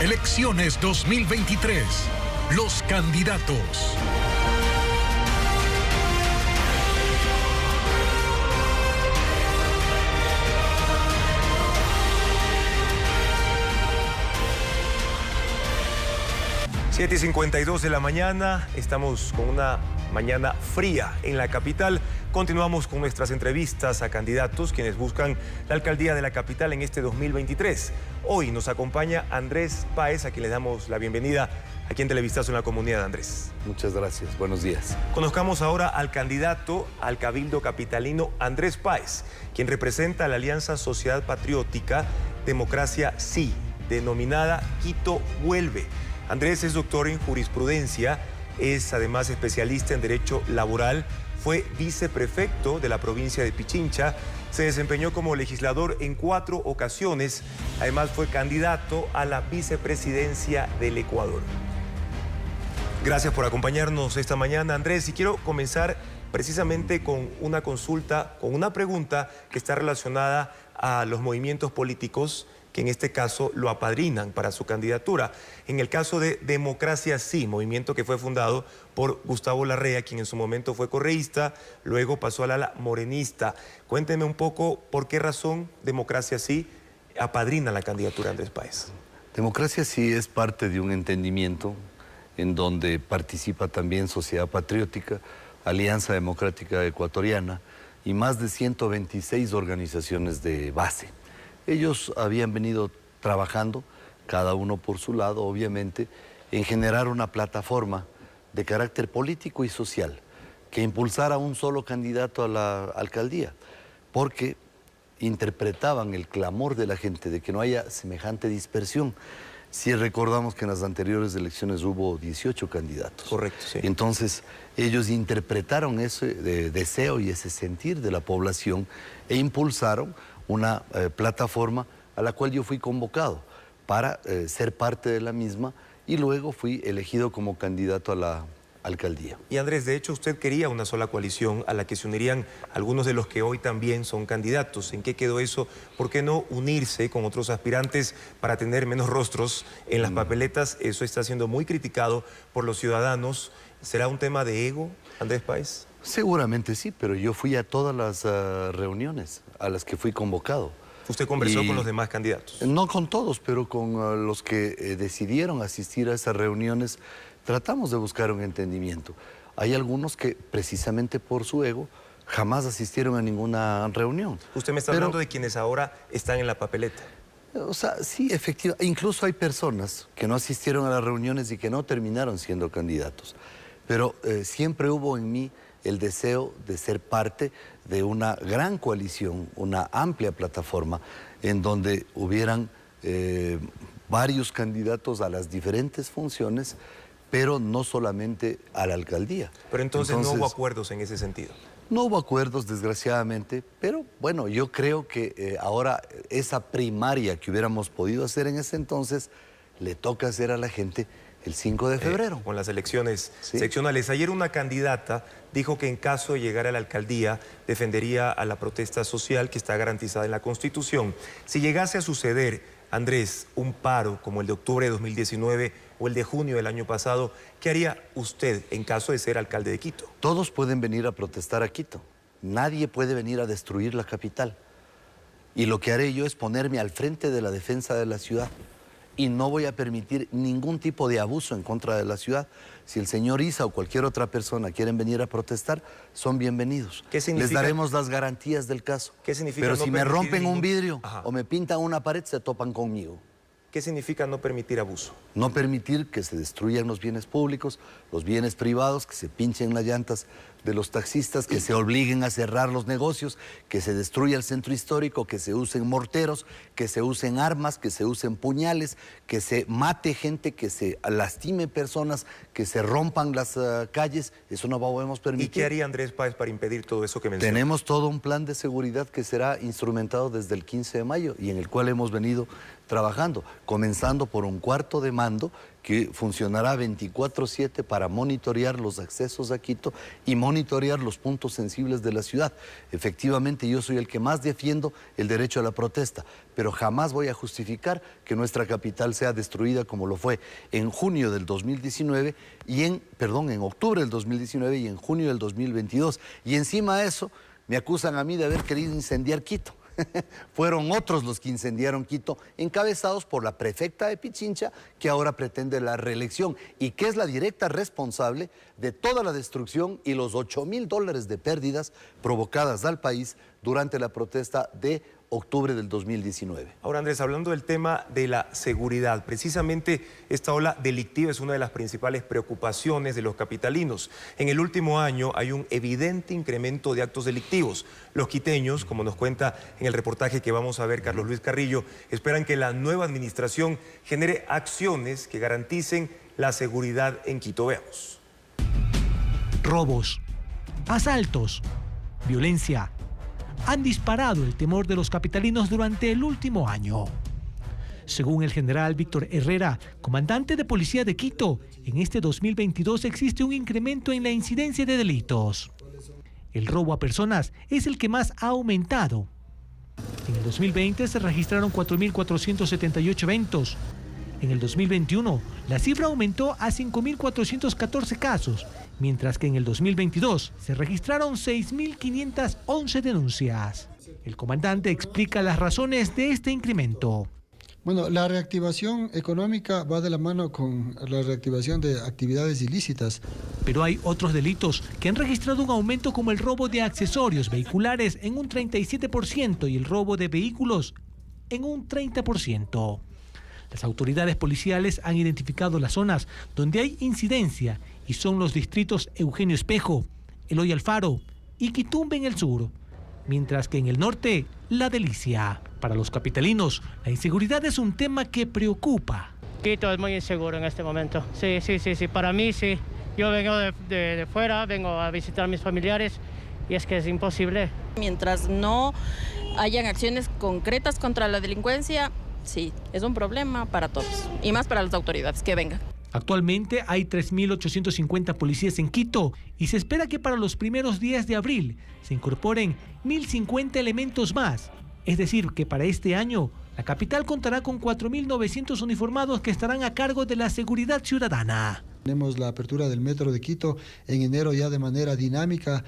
Elecciones 2023. Los candidatos. Siete y 52 de la mañana, estamos con una mañana fría en la capital. Continuamos con nuestras entrevistas a candidatos quienes buscan la alcaldía de la capital en este 2023. Hoy nos acompaña Andrés Páez, a quien le damos la bienvenida aquí en Televistazo en la Comunidad. Andrés. Muchas gracias, buenos días. Conozcamos ahora al candidato al Cabildo Capitalino, Andrés Páez, quien representa a la Alianza Sociedad Patriótica Democracia Sí, denominada Quito Vuelve. Andrés es doctor en jurisprudencia, es además especialista en derecho laboral, fue viceprefecto de la provincia de Pichincha, se desempeñó como legislador en 4 ocasiones, además fue candidato a la vicepresidencia del Ecuador. Gracias por acompañarnos esta mañana, Andrés, y quiero comenzar precisamente con una consulta, con una pregunta que está relacionada a los movimientos políticos que en este caso lo apadrinan para su candidatura. En el caso de Democracia Sí, movimiento que fue fundado por Gustavo Larrea, quien en su momento fue correísta, luego pasó al ala morenista. Cuénteme un poco por qué razón Democracia Sí apadrina la candidatura de Andrés Páez. Democracia Sí es parte de un entendimiento en donde participa también Sociedad Patriótica, Alianza Democrática Ecuatoriana y más de 126 organizaciones de base. Ellos habían venido trabajando, cada uno por su lado, obviamente, en generar una plataforma de carácter político y social que impulsara un solo candidato a la alcaldía, porque interpretaban el clamor de la gente de que no haya semejante dispersión. Si recordamos que en las anteriores elecciones hubo 18 candidatos. Correcto, sí. Entonces, ellos interpretaron ese deseo y ese sentir de la población e impulsaron una plataforma a la cual yo fui convocado para ser parte de la misma y luego fui elegido como candidato a la alcaldía. Y Andrés, de hecho usted quería una sola coalición a la que se unirían algunos de los que hoy también son candidatos. ¿En qué quedó eso? ¿Por qué no unirse con otros aspirantes para tener menos rostros en las papeletas? Eso está siendo muy criticado por los ciudadanos. ¿Será un tema de ego, Andrés Páez? Seguramente sí, pero yo fui a todas las reuniones a las que fui convocado. ¿Usted conversó con los demás candidatos? No con todos, pero con los que decidieron asistir a esas reuniones, tratamos de buscar un entendimiento. Hay algunos que, precisamente por su ego, jamás asistieron a ninguna reunión. Usted me está hablando de quienes ahora están en la papeleta. O sea, sí, efectivamente. Incluso hay personas que no asistieron a las reuniones y que no terminaron siendo candidatos. Pero siempre hubo en mí el deseo de ser parte de una gran coalición, una amplia plataforma, en donde hubieran varios candidatos a las diferentes funciones, pero no solamente a la alcaldía. Pero entonces no hubo acuerdos en ese sentido. No hubo acuerdos, desgraciadamente, pero bueno, yo creo que ahora esa primaria que hubiéramos podido hacer en ese entonces, le toca hacer a la gente el 5 de febrero. Con las elecciones seccionales. Ayer una candidata dijo que en caso de llegar a la alcaldía defendería a la protesta social que está garantizada en la Constitución. Si llegase a suceder, Andrés, un paro como el de octubre de 2019 o el de junio del año pasado, ¿qué haría usted en caso de ser alcalde de Quito? Todos pueden venir a protestar a Quito. Nadie puede venir a destruir la capital. Y lo que haré yo es ponerme al frente de la defensa de la ciudad. Y no voy a permitir ningún tipo de abuso en contra de la ciudad. Si el señor Isa o cualquier otra persona quieren venir a protestar, son bienvenidos. ¿Qué significa? Les daremos las garantías del caso. ¿Qué significa? Pero no si me rompen un vidrio Ajá. o me pintan una pared, se topan conmigo. ¿Qué significa no permitir abuso? No permitir que se destruyan los bienes públicos, los bienes privados, que se pinchen las llantas de los taxistas, que se obliguen a cerrar los negocios, que se destruya el centro histórico, que se usen morteros, que se usen armas, que se usen puñales, que se mate gente, que se lastime personas, que se rompan las calles. Eso no podemos permitir. ¿Y qué haría Andrés Páez para impedir todo eso que menciona? Tenemos todo un plan de seguridad que será instrumentado desde el 15 de mayo y en el cual hemos venido trabajando. comenzando por un cuarto de mando que funcionará 24/7 para monitorear los accesos a Quito y monitorear los puntos sensibles de la ciudad. Efectivamente, yo soy el que más defiendo el derecho a la protesta, pero jamás voy a justificar que nuestra capital sea destruida como lo fue en junio del 2019 en octubre del 2019 y en junio del 2022. Y encima de eso, me acusan a mí de haber querido incendiar Quito. Fueron otros los que incendiaron Quito, encabezados por la prefecta de Pichincha, que ahora pretende la reelección y que es la directa responsable de toda la destrucción y los $8.000 de pérdidas provocadas al país durante la protesta de octubre del 2019. Ahora, Andrés, hablando del tema de la seguridad, precisamente esta ola delictiva es una de las principales preocupaciones de los capitalinos. En el último año hay un evidente incremento de actos delictivos. Los quiteños, como nos cuenta en el reportaje que vamos a ver Carlos Luis Carrillo, esperan que la nueva administración genere acciones que garanticen la seguridad en Quito. Veamos. Robos, asaltos, violencia han disparado el temor de los capitalinos durante el último año. Según el general Víctor Herrera, comandante de policía de Quito, en este 2022 existe un incremento en la incidencia de delitos. El robo a personas es el que más ha aumentado. En el 2020 se registraron 4.478 eventos. En el 2021, la cifra aumentó a 5.414 casos, mientras que en el 2022 se registraron 6.511 denuncias. El comandante explica las razones de este incremento. Bueno, la reactivación económica va de la mano con la reactivación de actividades ilícitas. Pero hay otros delitos que han registrado un aumento, como el robo de accesorios vehiculares en un 37% y el robo de vehículos en un 30%. Las autoridades policiales han identificado las zonas donde hay incidencia y son los distritos Eugenio Espejo, Eloy Alfaro y Quitumbe en el sur, mientras que en el norte, La Delicia. Para los capitalinos, la inseguridad es un tema que preocupa. Quito es muy inseguro en este momento. Sí, para mí sí. Yo vengo de fuera, vengo a visitar a mis familiares y es que es imposible. Mientras no hayan acciones concretas contra la delincuencia, sí, es un problema para todos y más para las autoridades que vengan. Actualmente hay 3.850 policías en Quito y se espera que para los primeros días de abril se incorporen 1.050 elementos más. Es decir, que para este año la capital contará con 4.900 uniformados que estarán a cargo de la seguridad ciudadana. Tenemos la apertura del metro de Quito en enero ya de manera dinámica,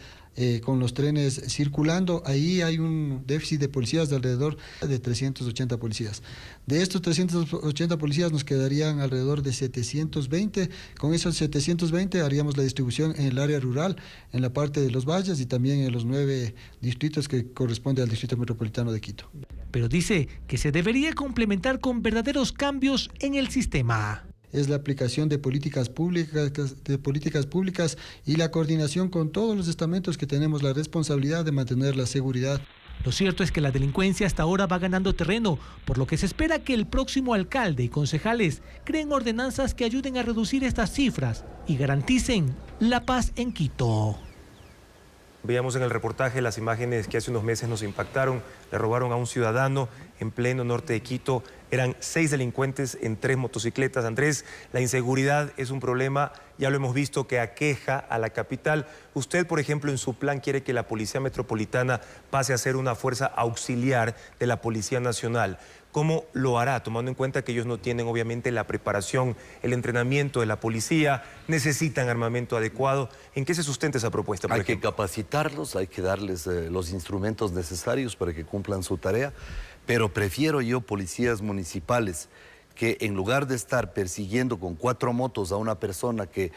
con los trenes circulando. Ahí hay un déficit de policías de alrededor de 380 policías. De estos 380 policías nos quedarían alrededor de 720. Con esos 720 haríamos la distribución en el área rural, en la parte de los valles y también en los 9 distritos que corresponde al Distrito Metropolitano de Quito. Pero dice que se debería complementar con verdaderos cambios en el sistema. Es la aplicación de políticas públicas y la coordinación con todos los estamentos que tenemos la responsabilidad de mantener la seguridad. Lo cierto es que la delincuencia hasta ahora va ganando terreno, por lo que se espera que el próximo alcalde y concejales creen ordenanzas que ayuden a reducir estas cifras y garanticen la paz en Quito. Veíamos en el reportaje las imágenes que hace unos meses nos impactaron. Le robaron a un ciudadano en pleno norte de Quito. Eran 6 delincuentes en 3 motocicletas. Andrés, la inseguridad es un problema, ya lo hemos visto, que aqueja a la capital. Usted, por ejemplo, en su plan quiere que la Policía Metropolitana pase a ser una fuerza auxiliar de la Policía Nacional. ¿Cómo lo hará? Tomando en cuenta que ellos no tienen, obviamente, la preparación, el entrenamiento de la policía, necesitan armamento adecuado. ¿En qué se sustenta esa propuesta, por ejemplo? Hay que capacitarlos, hay que darles los instrumentos necesarios para que cumplan su tarea, pero prefiero yo policías municipales que en lugar de estar persiguiendo con 4 motos a una persona que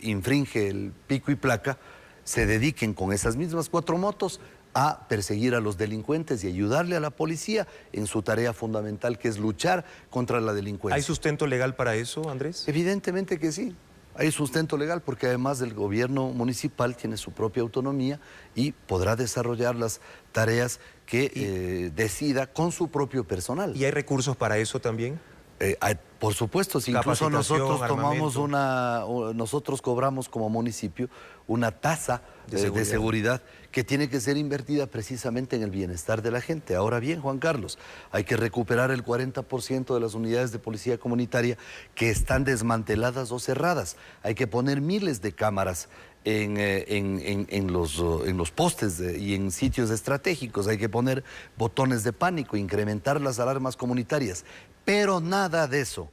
infringe el pico y placa, se dediquen con esas mismas 4 motos a perseguir a los delincuentes y ayudarle a la policía en su tarea fundamental, que es luchar contra la delincuencia. ¿Hay sustento legal para eso, Andrés? Evidentemente que sí. Hay sustento legal porque además el gobierno municipal tiene su propia autonomía y podrá desarrollar las tareas que decida con su propio personal. ¿Y hay recursos para eso también? Por supuesto, si incluso nosotros armamento. nosotros cobramos como municipio una tasa de seguridad que tiene que ser invertida precisamente en el bienestar de la gente. Ahora bien, Juan Carlos, hay que recuperar el 40% de las unidades de policía comunitaria que están desmanteladas o cerradas. Hay que poner miles de cámaras en los postes y en sitios estratégicos. Hay que poner botones de pánico, incrementar las alarmas comunitarias. Pero nada de eso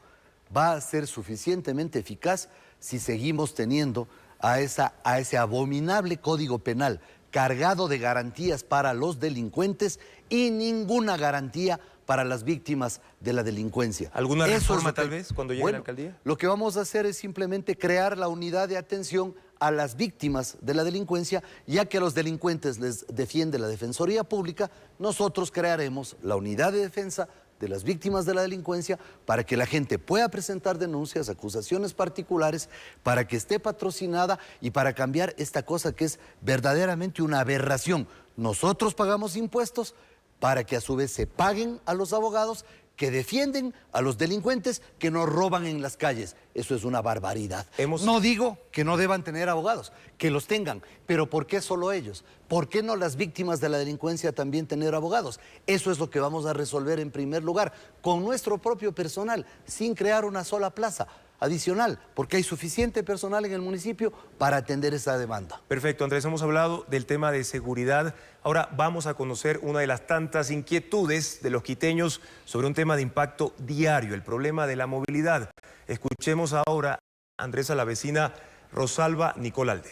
va a ser suficientemente eficaz si seguimos teniendo a ese abominable código penal cargado de garantías para los delincuentes y ninguna garantía para las víctimas de la delincuencia. ¿Alguna reforma tal vez cuando llegue a la alcaldía? Lo que vamos a hacer es simplemente crear la unidad de atención a las víctimas de la delincuencia, ya que a los delincuentes les defiende la Defensoría Pública. Nosotros crearemos la unidad de defensa de las víctimas de la delincuencia para que la gente pueda presentar denuncias, acusaciones particulares, para que esté patrocinada y para cambiar esta cosa que es verdaderamente una aberración. Nosotros pagamos impuestos para que a su vez se paguen a los abogados que defienden a los delincuentes que nos roban en las calles. Eso es una barbaridad. No digo que no deban tener abogados, que los tengan, pero ¿por qué solo ellos? ¿Por qué no las víctimas de la delincuencia también tener abogados? Eso es lo que vamos a resolver en primer lugar, con nuestro propio personal, sin crear una sola plaza adicional, porque hay suficiente personal en el municipio para atender esa demanda. Perfecto, Andrés, hemos hablado del tema de seguridad. Ahora vamos a conocer una de las tantas inquietudes de los quiteños sobre un tema de impacto diario, el problema de la movilidad. Escuchemos ahora, Andrés, a la vecina Rosalba Nicolalde.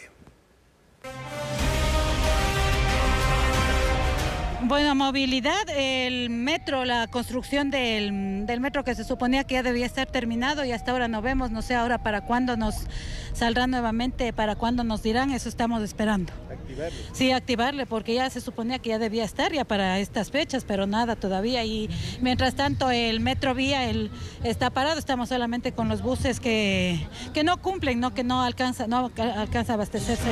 Bueno, movilidad, el metro, la construcción del metro que se suponía que ya debía estar terminado y hasta ahora no vemos, no sé ahora para cuándo nos saldrá nuevamente, para cuándo nos dirán, eso estamos esperando. ¿Activarle? Sí, activarle, porque ya se suponía que ya debía estar ya para estas fechas, pero nada todavía. Y mientras tanto el metro vía está parado, estamos solamente con los buses que no cumplen, que no alcanza a abastecerse.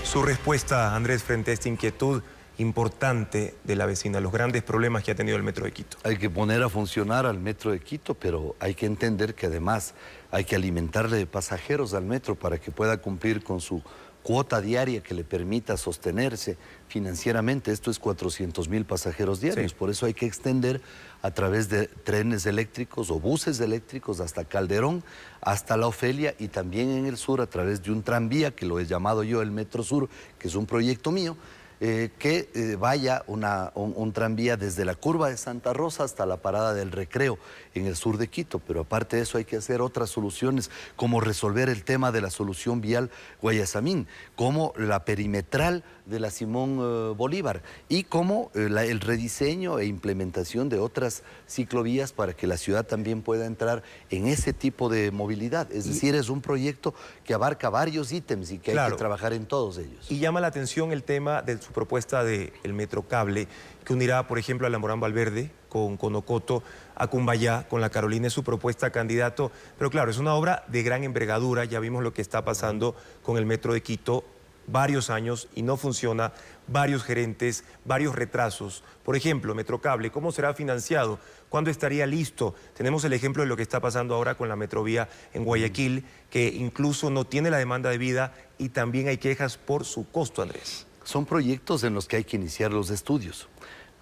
Su respuesta, Andrés, frente a esta inquietud importante de la vecina, los grandes problemas que ha tenido el Metro de Quito. Hay que poner a funcionar al Metro de Quito, pero hay que entender que además hay que alimentarle de pasajeros al metro para que pueda cumplir con su cuota diaria que le permita sostenerse financieramente. Esto es 400,000 pasajeros diarios, sí. Por eso hay que extender a través de trenes eléctricos o buses eléctricos hasta Calderón, hasta La Ofelia y también en el sur a través de un tranvía que lo he llamado yo el Metro Sur, que es un proyecto mío, que vaya un tranvía desde la curva de Santa Rosa hasta la parada del Recreo en el sur de Quito. Pero aparte de eso hay que hacer otras soluciones, como resolver el tema de la solución vial Guayasamín, como la perimetral de la Simón Bolívar y como el rediseño e implementación de otras ciclovías para que la ciudad también pueda entrar en ese tipo de movilidad. Es decir, es un proyecto que abarca varios ítems y que hay que trabajar en todos ellos. Y llama la atención el tema de su propuesta del Metrocable, que unirá, por ejemplo, a la Morán Valverde con Conocoto, a Cumbayá, con la Carolina, es su propuesta, candidato. Pero claro, es una obra de gran envergadura, ya vimos lo que está pasando con el Metro de Quito, varios años y no funciona, varios gerentes, varios retrasos. Por ejemplo, Metrocable, ¿cómo será financiado? ¿Cuándo estaría listo? Tenemos el ejemplo de lo que está pasando ahora con la Metrovía en Guayaquil, que incluso no tiene la demanda de vida y también hay quejas por su costo, Andrés. Son proyectos en los que hay que iniciar los estudios.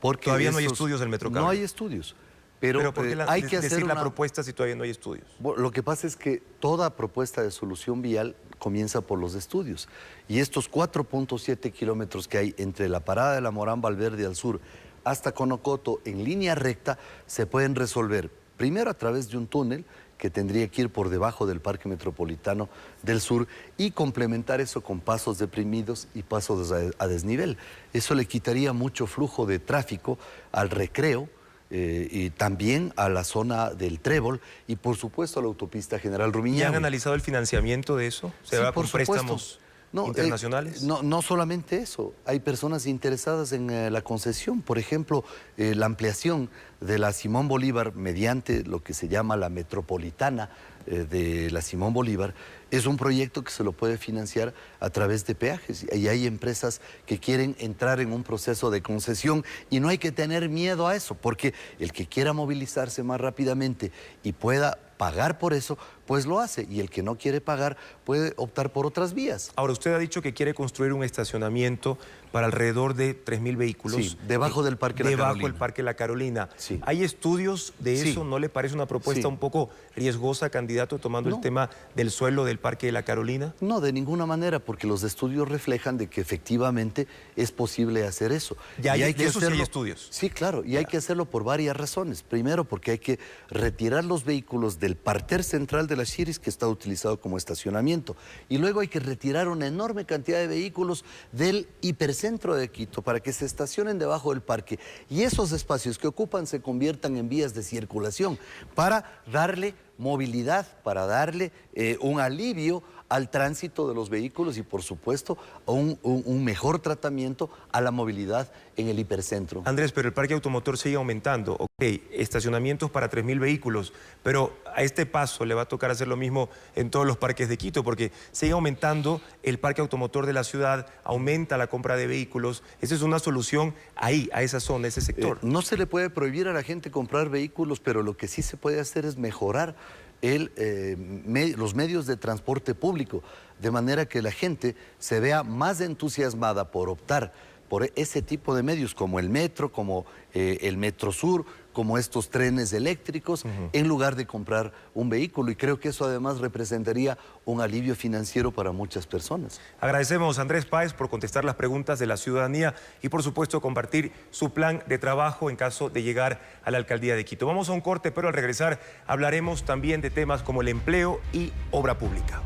Porque todavía no hay estudios del Metrocable. No hay estudios. Pero ¿por qué hay que hacer la propuesta si todavía no hay estudios? Lo que pasa es que toda propuesta de solución vial comienza por los estudios. Y estos 4.7 kilómetros que hay entre la parada de la Morán Valverde al sur hasta Conocoto en línea recta se pueden resolver primero a través de un túnel que tendría que ir por debajo del Parque Metropolitano del Sur y complementar eso con pasos deprimidos y pasos a desnivel. Eso le quitaría mucho flujo de tráfico al Recreo, y también a la zona del Trébol y por supuesto a la autopista General Rumiñahui. ¿Ya han analizado el financiamiento de eso? ¿Se va con préstamos internacionales? No solamente eso, hay personas interesadas en la concesión, por ejemplo, la ampliación de la Simón Bolívar mediante lo que se llama la metropolitana de la Simón Bolívar, es un proyecto que se lo puede financiar a través de peajes. Y hay empresas que quieren entrar en un proceso de concesión y no hay que tener miedo a eso, porque el que quiera movilizarse más rápidamente y pueda pagar por eso, pues lo hace. Y el que no quiere pagar puede optar por otras vías. Ahora, usted ha dicho que quiere construir un estacionamiento para alrededor de 3.000 vehículos. Sí, debajo del Parque La Carolina. Debajo del Parque La Carolina. Sí. ¿Hay estudios de eso? Sí. ¿No le parece una propuesta un poco riesgosa, candidato, tomando el tema del suelo del Parque de La Carolina? No, de ninguna manera, porque los estudios reflejan de que efectivamente es posible hacer eso. Y hay que hacerlo. Sí hay estudios. Sí, claro, y hay que hacerlo por varias razones. Primero, porque hay que retirar los vehículos del parter central de la Chiris, que está utilizado como estacionamiento. Y luego hay que retirar una enorme cantidad de vehículos del hipercentro de Quito para que se estacionen debajo del parque. Y esos espacios que ocupan se conviertan en vías de circulación para darle movilidad, para darle un alivio al tránsito de los vehículos y, por supuesto, un mejor tratamiento a la movilidad en el hipercentro. Andrés, pero el parque automotor sigue aumentando. Ok, estacionamientos para 3.000 vehículos, pero a este paso le va a tocar hacer lo mismo en todos los parques de Quito, porque sigue aumentando el parque automotor de la ciudad, aumenta la compra de vehículos. Esa es una solución ahí, a esa zona, a ese sector. No se le puede prohibir a la gente comprar vehículos, pero lo que sí se puede hacer es mejorar los medios de transporte público, de manera que la gente se vea más entusiasmada por optar por ese tipo de medios, como el metro, como el Metro Sur, como estos trenes eléctricos, en lugar de comprar un vehículo. Y creo que eso además representaría un alivio financiero para muchas personas. Agradecemos a Andrés Páez por contestar las preguntas de la ciudadanía y, por supuesto, compartir su plan de trabajo en caso de llegar a la alcaldía de Quito. Vamos a un corte, pero al regresar hablaremos también de temas como el empleo y obra pública.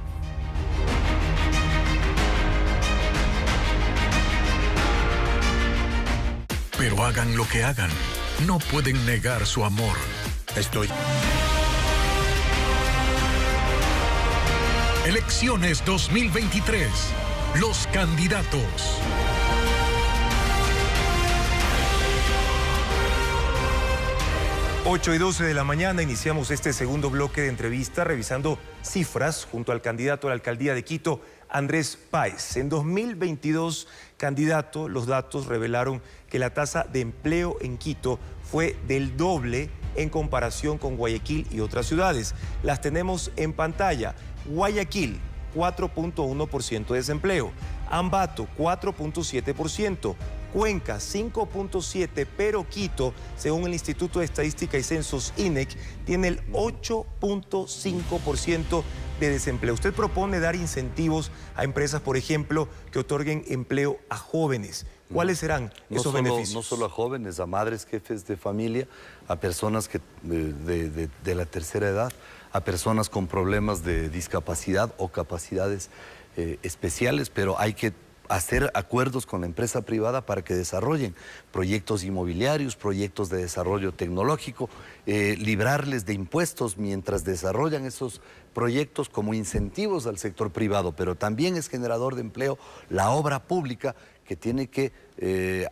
Pero hagan lo que hagan, no pueden negar su amor. Elecciones 2023. Los candidatos. Ocho y 12 de la mañana iniciamos este segundo bloque de entrevista revisando cifras junto al candidato a la alcaldía de Quito, Andrés Páez. En 2022, candidato, los datos revelaron que la tasa de empleo en Quito fue del doble en comparación con Guayaquil y otras ciudades. Las tenemos en pantalla. Guayaquil, 4.1% de desempleo. Ambato, 4.7%. Cuenca, 5.7%, pero Quito, según el Instituto de Estadística y Censos INEC, tiene el 8.5% de desempleo. Usted propone dar incentivos a empresas, por ejemplo, que otorguen empleo a jóvenes. ¿Cuáles serán esos beneficios? No solo a jóvenes, a madres, jefes de familia, a personas de la tercera edad, a personas con problemas de discapacidad o capacidades especiales, pero hay que hacer acuerdos con la empresa privada para que desarrollen proyectos inmobiliarios, proyectos de desarrollo tecnológico, librarles de impuestos mientras desarrollan esos proyectos como incentivos al sector privado, pero también es generador de empleo la obra pública, que tiene que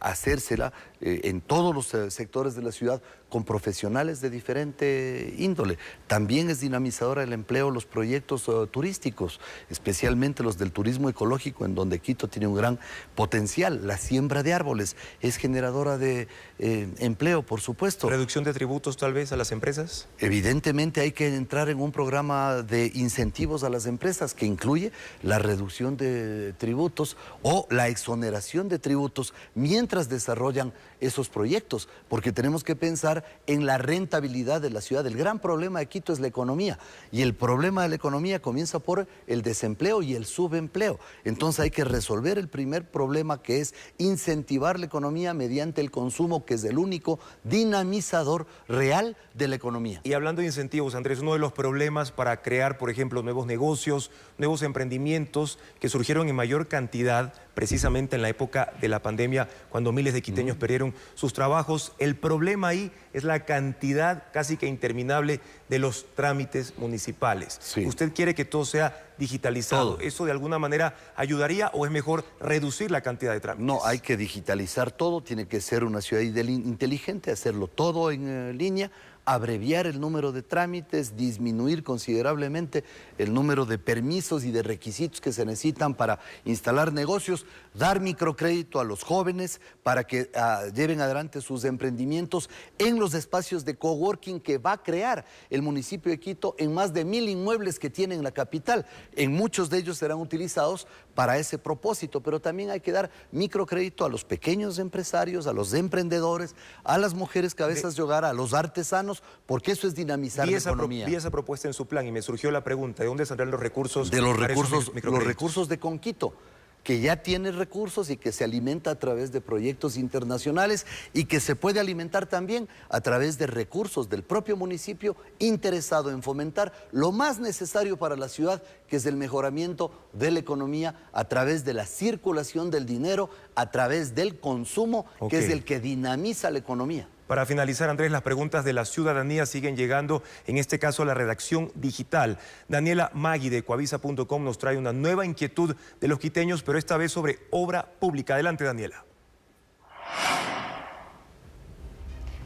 hacérsela en todos los sectores de la ciudad con profesionales de diferente índole. También es dinamizadora del empleo los proyectos turísticos, especialmente los del turismo ecológico, en donde Quito tiene un gran potencial. La siembra de árboles es generadora de empleo, por supuesto. ¿Reducción de tributos tal vez a las empresas? Evidentemente hay que entrar en un programa de incentivos a las empresas que incluye la reducción de tributos o la exoneración de tributos mientras desarrollan esos proyectos, porque tenemos que pensar en la rentabilidad de la ciudad. El gran problema de Quito es la economía, y el problema de la economía comienza por el desempleo y el subempleo. Entonces hay que resolver el primer problema, que es incentivar la economía mediante el consumo, que es el único dinamizador real de la economía. Y hablando de incentivos, Andrés, uno de los problemas para crear, por ejemplo, nuevos negocios, nuevos emprendimientos que surgieron en mayor cantidad precisamente en la época de la pandemia, cuando miles de quiteños perdieron sus trabajos. El problema ahí es la cantidad casi que interminable de los trámites municipales. Sí. Usted quiere que todo sea digitalizado. Todo. ¿Eso de alguna manera ayudaría o es mejor reducir la cantidad de trámites? No, hay que digitalizar todo, tiene que ser una ciudad inteligente, hacerlo todo en línea, abreviar el número de trámites, disminuir considerablemente el número de permisos y de requisitos que se necesitan para instalar negocios, dar microcrédito a los jóvenes para que lleven adelante sus emprendimientos en los espacios de coworking que va a crear el municipio de Quito en más de 1000 inmuebles que tiene en la capital. En muchos de ellos serán utilizados para ese propósito, pero también hay que dar microcrédito a los pequeños empresarios, a los emprendedores, a las mujeres cabezas de hogar, a los artesanos, porque eso es dinamizar la economía. Vi esa propuesta en su plan y me surgió la pregunta, ¿de dónde saldrán los recursos? De los recursos de Conquito, que ya tiene recursos y que se alimenta a través de proyectos internacionales y que se puede alimentar también a través de recursos del propio municipio interesado en fomentar lo más necesario para la ciudad, que es el mejoramiento de la economía a través de la circulación del dinero, a través del consumo, que es el que dinamiza la economía. Para finalizar, Andrés, las preguntas de la ciudadanía siguen llegando, en este caso a la redacción digital. Daniela Magui de Coavisa.com nos trae una nueva inquietud de los quiteños, pero esta vez sobre obra pública. Adelante, Daniela.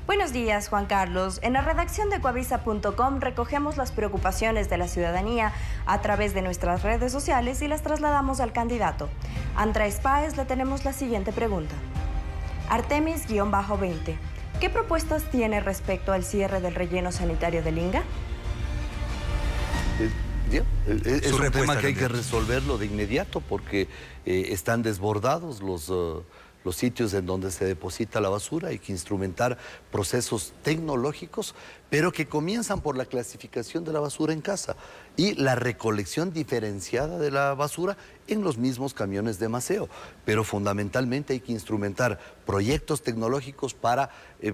Buenos días, Juan Carlos. En la redacción de Coavisa.com recogemos las preocupaciones de la ciudadanía a través de nuestras redes sociales y las trasladamos al candidato. Andrés Páez le tenemos la siguiente pregunta. Artemis-20. ¿Qué propuestas tiene respecto al cierre del relleno sanitario de Linga? Es un tema que hay que resolverlo de inmediato porque están desbordados los sitios en donde se deposita la basura. Hay que instrumentar procesos tecnológicos, pero que comienzan por la clasificación de la basura en casa y la recolección diferenciada de la basura en los mismos camiones de maseo. Pero fundamentalmente hay que instrumentar proyectos tecnológicos para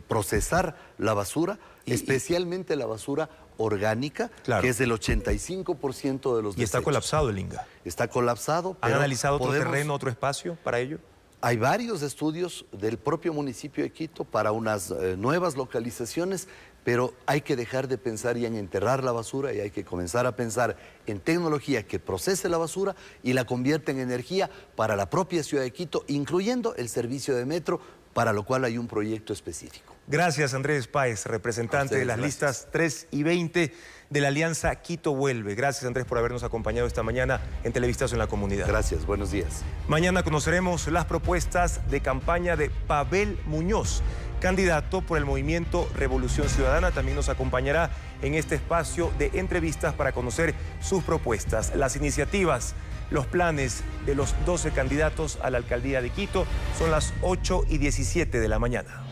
procesar la basura, especialmente la basura orgánica, que es del 85% de los desechos. Y está colapsado el Linga. Está colapsado. ¿Han analizado otro terreno, otro espacio para ello? Hay varios estudios del propio municipio de Quito para unas nuevas localizaciones, pero hay que dejar de pensar ya en enterrar la basura y hay que comenzar a pensar en tecnología que procese la basura y la convierta en energía para la propia ciudad de Quito, incluyendo el servicio de metro, para lo cual hay un proyecto específico. Gracias, Andrés Páez, representante de las listas 3 y 20 de la Alianza Quito Vuelve. Gracias, Andrés, por habernos acompañado esta mañana en Televistazo en la Comunidad. Gracias, buenos días. Mañana conoceremos las propuestas de campaña de Pavel Muñoz, candidato por el movimiento Revolución Ciudadana. También nos acompañará en este espacio de entrevistas para conocer sus propuestas, las iniciativas, los planes de los 12 candidatos a la alcaldía de Quito. Son las 8:17 de la mañana.